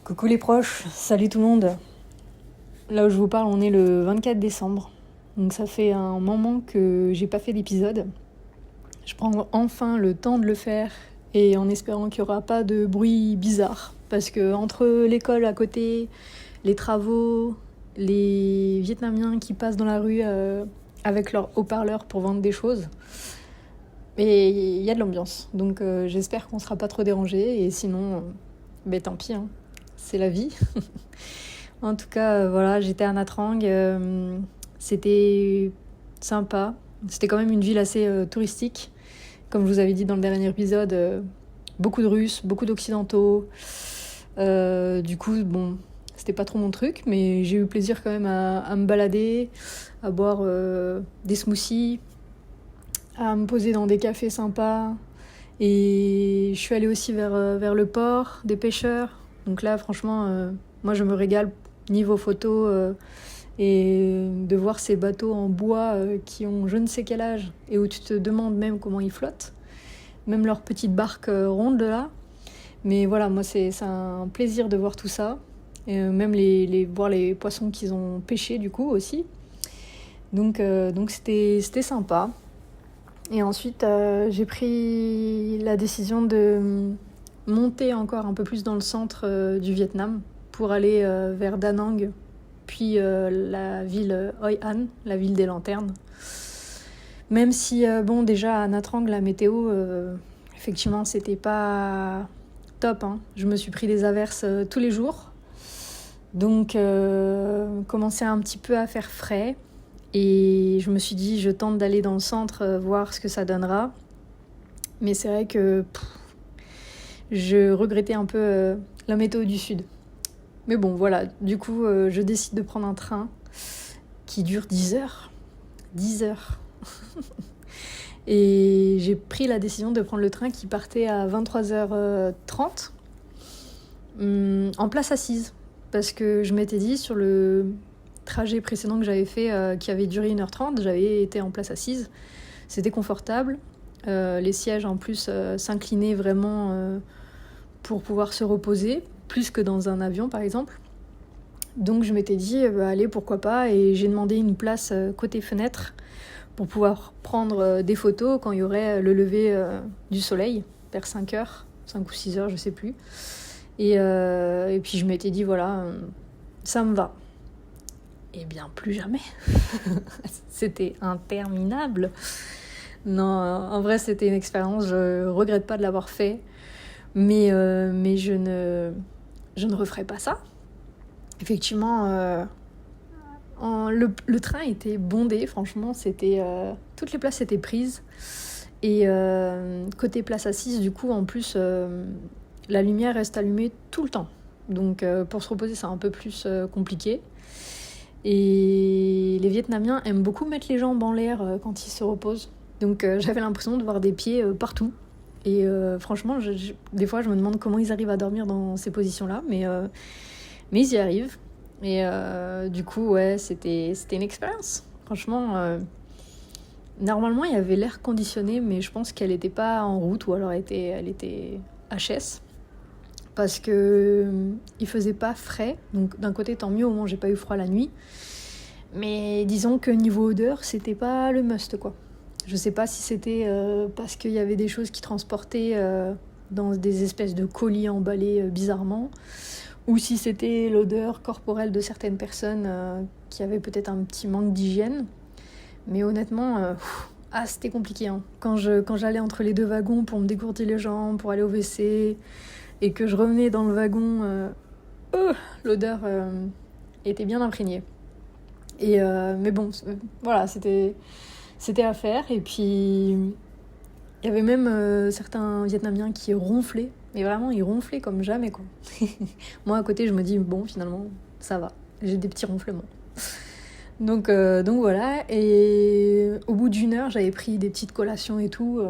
Coucou les proches, salut tout le monde. Là où je vous parle, on est le 24 décembre. Donc ça fait un moment que j'ai pas fait d'épisode. Je prends enfin le temps de le faire et en espérant qu'il n'y aura pas de bruit bizarre. Parce que entre l'école à côté, les travaux, les Vietnamiens qui passent dans la rue avec leurs haut-parleurs pour vendre des choses, et il y a de l'ambiance. Donc j'espère qu'on sera pas trop dérangé et sinon, tant pis, hein. C'est la vie. En tout cas, voilà, j'étais à Nha Trang. C'était sympa. C'était quand même une ville assez touristique. Comme je vous avais dit dans le dernier épisode, beaucoup de Russes, beaucoup d'Occidentaux. Du coup, bon, c'était pas trop mon truc, mais j'ai eu plaisir quand même à me balader, à boire des smoothies, à me poser dans des cafés sympas. Et je suis allée aussi vers le port des pêcheurs. Donc là, franchement, moi je me régale niveau photo et de voir ces bateaux en bois qui ont je ne sais quel âge et où tu te demandes même comment ils flottent. Même leurs petites barques rondes là. Mais voilà, moi c'est un plaisir de voir tout ça. Et même voir les poissons qu'ils ont pêchés du coup aussi. Donc c'était sympa. Et ensuite, j'ai pris la décision de monter encore un peu plus dans le centre du Vietnam pour aller vers Da Nang, puis la ville Hoi An, la ville des lanternes. Même si, déjà à Nha Trang, la météo, effectivement, c'était pas top, hein. Je me suis pris des averses tous les jours. Donc, commençait un petit peu à faire frais. Et je me suis dit, je tente d'aller dans le centre, voir ce que ça donnera. Mais c'est vrai que je regrettais un peu la météo du sud. Mais bon, voilà. Du coup, je décide de prendre un train qui dure 10 heures. 10 heures. Et j'ai pris la décision de prendre le train qui partait à 23h30 en place assise. Parce que je m'étais dit, sur le trajet précédent que j'avais fait, qui avait duré 1h30, j'avais été en place assise. C'était confortable. Les sièges en plus s'inclinaient vraiment pour pouvoir se reposer, plus que dans un avion par exemple. Donc je m'étais dit, allez, pourquoi pas, et j'ai demandé une place côté fenêtre pour pouvoir prendre des photos quand il y aurait le lever du soleil, vers 5h, 5 ou 6h, je sais plus. Et puis je m'étais dit, voilà, ça me va. Eh bien, plus jamais. C'était interminable. Non, en vrai, c'était une expérience, je regrette pas de l'avoir fait, mais je ne referai pas ça. Effectivement, le train était bondé, franchement, toutes les places étaient prises. Et côté place assise, du coup, en plus, la lumière reste allumée tout le temps. Donc, pour se reposer, c'est un peu plus compliqué. Et les Vietnamiens aiment beaucoup mettre les jambes en l'air quand ils se reposent. Donc j'avais l'impression de voir des pieds partout. Et franchement, des fois, je me demande comment ils arrivent à dormir dans ces positions-là. Mais ils y arrivent. Et du coup, ouais, c'était une expérience. Franchement, normalement, il y avait l'air conditionné, mais je pense qu'elle n'était pas en route ou alors elle était HS. Parce que il faisait pas frais, donc d'un côté tant mieux, au moins j'ai pas eu froid la nuit, mais disons que niveau odeur c'était pas le must quoi. Je sais pas si c'était parce qu'il y avait des choses qui transportaient dans des espèces de colis emballés bizarrement, ou si c'était l'odeur corporelle de certaines personnes qui avaient peut-être un petit manque d'hygiène, mais honnêtement c'était compliqué, hein. Quand j'allais entre les deux wagons pour me dégourdir les jambes, pour aller au WC, et que je revenais dans le wagon, l'odeur était bien imprégnée. Et mais bon, voilà, c'était à faire. Et puis il y avait même certains Vietnamiens qui ronflaient, mais vraiment ils ronflaient comme jamais quoi. Moi à côté je me dis bon, finalement ça va, j'ai des petits ronflements. Donc voilà. Et au bout d'une heure j'avais pris des petites collations et tout.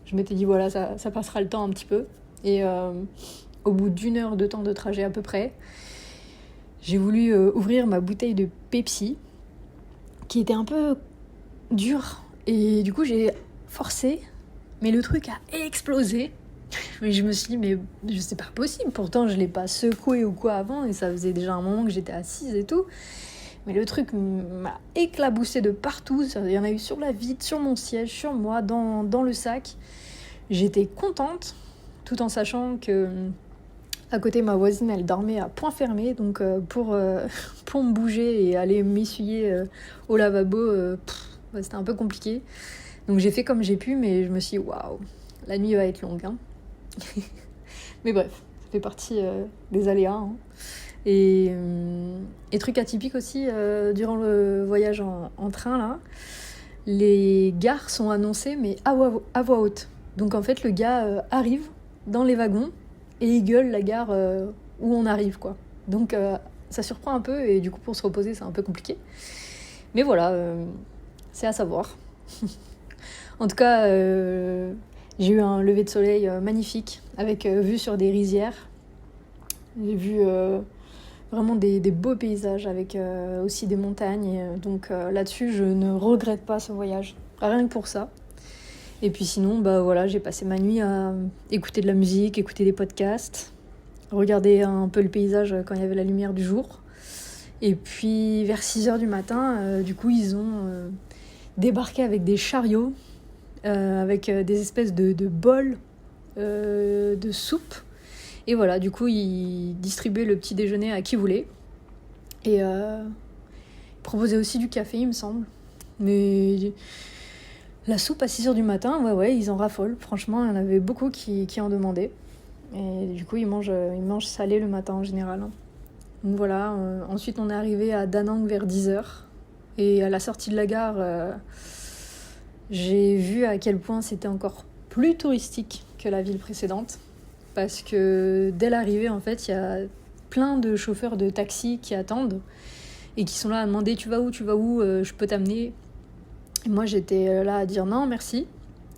Je m'étais dit voilà, ça passera le temps un petit peu. Et au bout d'une heure de temps de trajet à peu près, j'ai voulu ouvrir ma bouteille de Pepsi, qui était un peu dure. Et du coup, j'ai forcé, mais le truc a explosé. Mais je me suis dit, mais c'est pas possible. Pourtant, je l'ai pas secoué ou quoi avant, et ça faisait déjà un moment que j'étais assise et tout. Mais le truc m'a éclaboussé de partout. Il y en a eu sur la vitre, sur mon siège, sur moi, dans le sac. J'étais contente, tout en sachant que à côté, ma voisine, elle dormait à point fermé. Donc pour me bouger et aller m'essuyer au lavabo, c'était un peu compliqué. Donc j'ai fait comme j'ai pu, mais je me suis dit, waouh, la nuit va être longue. Hein. Mais bref, ça fait partie des aléas. Hein. Et truc atypique aussi, durant le voyage en train, là, les gares sont annoncées, mais à voix haute. Donc en fait, le gars arrive dans les wagons et il gueule la gare où on arrive, quoi. Donc ça surprend un peu, et du coup, pour se reposer, c'est un peu compliqué. Mais voilà, c'est à savoir. En tout cas, j'ai eu un lever de soleil magnifique, avec vue sur des rizières. J'ai vu vraiment des beaux paysages, avec aussi des montagnes. Et, donc là-dessus, je ne regrette pas ce voyage. Rien que pour ça. Et puis sinon, voilà, j'ai passé ma nuit à écouter de la musique, écouter des podcasts, regarder un peu le paysage quand il y avait la lumière du jour. Et puis vers 6h du matin, du coup, ils ont débarqué avec des chariots, avec des espèces de bols de soupe. Et voilà, du coup, ils distribuaient le petit déjeuner à qui voulait. Et ils proposaient aussi du café, il me semble. Mais la soupe à 6h du matin, ouais, ils en raffolent. Franchement, il y en avait beaucoup qui en demandaient. Et du coup, ils mangent salé le matin en général. Hein. Donc voilà, ensuite on est arrivé à Da Nang vers 10h. Et à la sortie de la gare, j'ai vu à quel point c'était encore plus touristique que la ville précédente. Parce que dès l'arrivée, en fait, il y a plein de chauffeurs de taxi qui attendent et qui sont là à demander « Tu vas où, je peux t'amener ?» Et moi, j'étais là à dire « Non, merci ».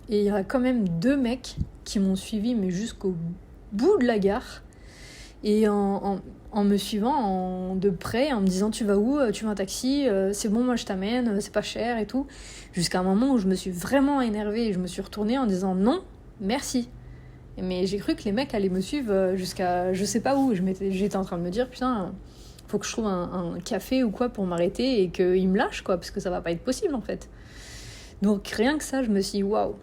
Et il y a quand même 2 mecs qui m'ont suivi, mais jusqu'au bout de la gare. Et en me suivant de près, en me disant « Tu vas où ? Tu veux un taxi ? C'est bon, moi je t'amène, c'est pas cher et tout. » Jusqu'à un moment où je me suis vraiment énervée et je me suis retournée en disant « Non, merci ». Mais j'ai cru que les mecs allaient me suivre jusqu'à je sais pas où. J'étais en train de me dire, putain, faut que je trouve un café ou quoi pour m'arrêter et qu'ils me lâchent, quoi, parce que ça va pas être possible, en fait. Donc rien que ça, je me suis dit, waouh,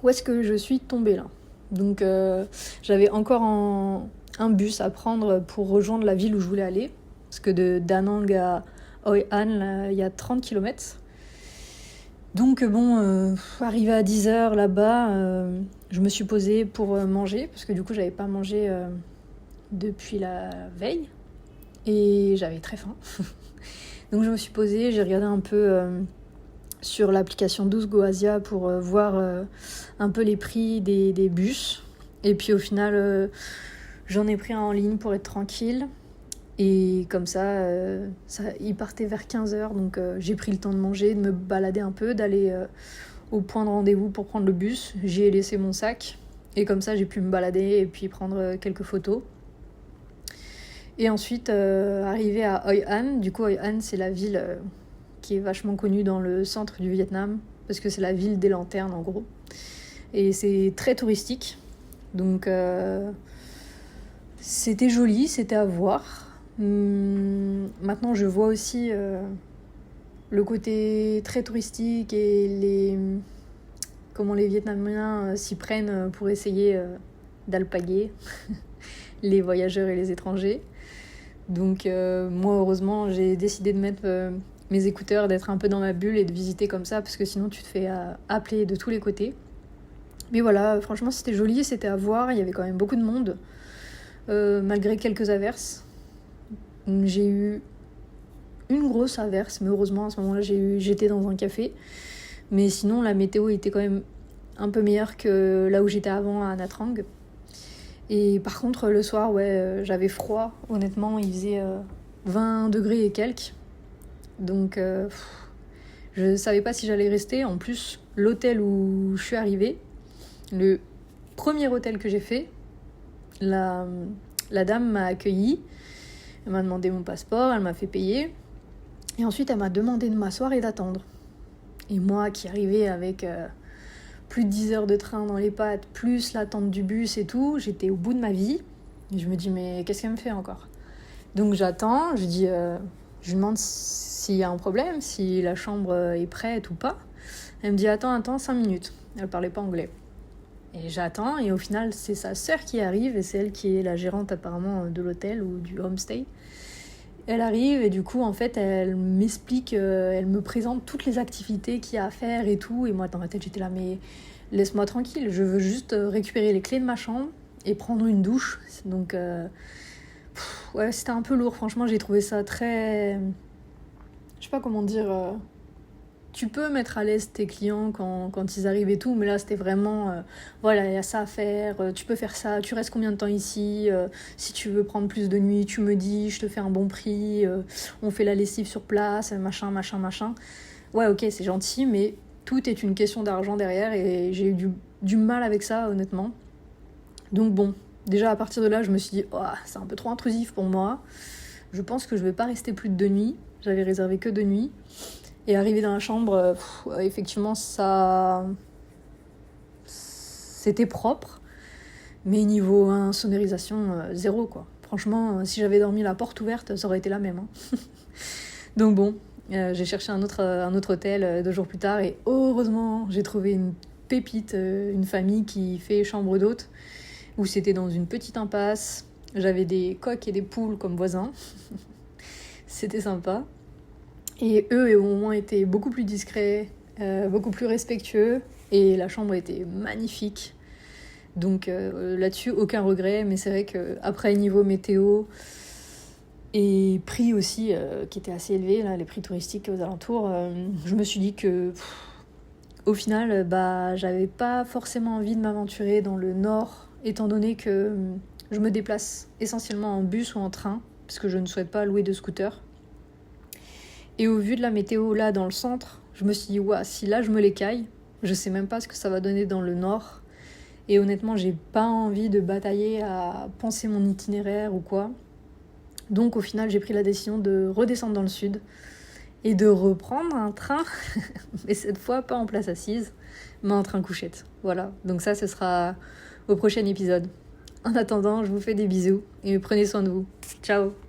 où est-ce que je suis tombée, là ? Donc j'avais encore un bus à prendre pour rejoindre la ville où je voulais aller. Parce que de Da Nang à Hoi An, il y a 30 km. Donc bon, arrivé à 10h là-bas, je me suis posée pour manger, parce que du coup j'avais pas mangé depuis la veille, et j'avais très faim. Donc je me suis posée, j'ai regardé un peu sur l'application 12 Go Asia pour voir un peu les prix des bus, et puis au final j'en ai pris un en ligne pour être tranquille. Et comme ça, il partait vers 15h, donc j'ai pris le temps de manger, de me balader un peu, d'aller au point de rendez-vous pour prendre le bus. J'y ai laissé mon sac, et comme ça j'ai pu me balader et puis prendre quelques photos. Et ensuite, arrivé à Hoi An. Du coup, Hoi An, c'est la ville qui est vachement connue dans le centre du Vietnam, parce que c'est la ville des lanternes en gros. Et c'est très touristique, donc c'était joli, c'était à voir. Maintenant je vois aussi le côté très touristique et comment les Vietnamiens s'y prennent pour essayer d'alpaguer les voyageurs et les étrangers. Donc moi heureusement j'ai décidé de mettre mes écouteurs, d'être un peu dans ma bulle et de visiter comme ça, parce que sinon tu te fais appeler de tous les côtés. Mais voilà, franchement c'était joli, c'était à voir, il y avait quand même beaucoup de monde malgré quelques averses. J'ai eu une grosse averse, mais heureusement à ce moment-là j'étais dans un café. Mais sinon la météo était quand même un peu meilleure que là où j'étais avant à Nha Trang. Et par contre le soir, j'avais froid, honnêtement, il faisait 20 degrés et quelques. Donc je savais pas si j'allais rester. En plus, l'hôtel où je suis arrivée, le premier hôtel que j'ai fait, la dame m'a accueillie. Elle m'a demandé mon passeport, elle m'a fait payer. Et ensuite, elle m'a demandé de m'asseoir et d'attendre. Et moi, qui arrivais avec plus de 10 heures de train dans les pattes, plus l'attente du bus et tout. J'étais au bout de ma vie. Et je me dis, mais qu'est-ce qu'elle me fait encore? Donc j'attends, je lui demande s'il y a un problème, si la chambre est prête ou pas. Elle me dit, attends, 5 minutes. Elle parlait pas anglais. Et j'attends, et au final, c'est sa sœur qui arrive, et c'est elle qui est la gérante apparemment de l'hôtel ou du homestay. Elle arrive, et du coup, en fait, elle m'explique, elle me présente toutes les activités qu'il y a à faire et tout. Et moi, dans ma tête, j'étais là, mais laisse-moi tranquille, je veux juste récupérer les clés de ma chambre et prendre une douche. Donc, ouais, c'était un peu lourd, franchement, j'ai trouvé ça très... Je sais pas comment dire... Tu peux mettre à l'aise tes clients quand ils arrivent et tout, mais là c'était vraiment, voilà, il y a ça à faire, tu peux faire ça, tu restes combien de temps ici, si tu veux prendre plus de nuits, tu me dis, je te fais un bon prix, on fait la lessive sur place, machin. Ouais, ok, c'est gentil, mais tout est une question d'argent derrière et j'ai eu du mal avec ça, honnêtement. Donc bon, déjà à partir de là, je me suis dit, oh, c'est un peu trop intrusif pour moi, je pense que je vais pas rester plus de 2 nuits, j'avais réservé que 2 nuits. Et arrivé dans la chambre, effectivement, ça... c'était propre. Mais niveau insonorisation, zéro, quoi. Franchement, si j'avais dormi la porte ouverte, ça aurait été la même. Hein. Donc bon, j'ai cherché un autre hôtel 2 jours plus tard. Et heureusement, j'ai trouvé une pépite, une famille qui fait chambre d'hôte. Où c'était dans une petite impasse. J'avais des coqs et des poules comme voisins. C'était sympa. Et eux, au moins, étaient beaucoup plus discrets, beaucoup plus respectueux. Et la chambre était magnifique. Donc là-dessus, aucun regret. Mais c'est vrai qu'après, niveau météo et prix aussi, qui étaient assez élevés, là, les prix touristiques aux alentours, je me suis dit que, au final, j'avais pas forcément envie de m'aventurer dans le nord, étant donné que je me déplace essentiellement en bus ou en train, parce que je ne souhaite pas louer de scooter. Et au vu de la météo là dans le centre, je me suis dit, ouais, si là je me l'écaille, je sais même pas ce que ça va donner dans le nord. Et honnêtement, j'ai pas envie de batailler à penser mon itinéraire ou quoi. Donc au final, j'ai pris la décision de redescendre dans le sud et de reprendre un train, mais cette fois pas en place assise, mais en train couchette. Voilà, donc ça, ce sera au prochain épisode. En attendant, je vous fais des bisous et prenez soin de vous. Ciao!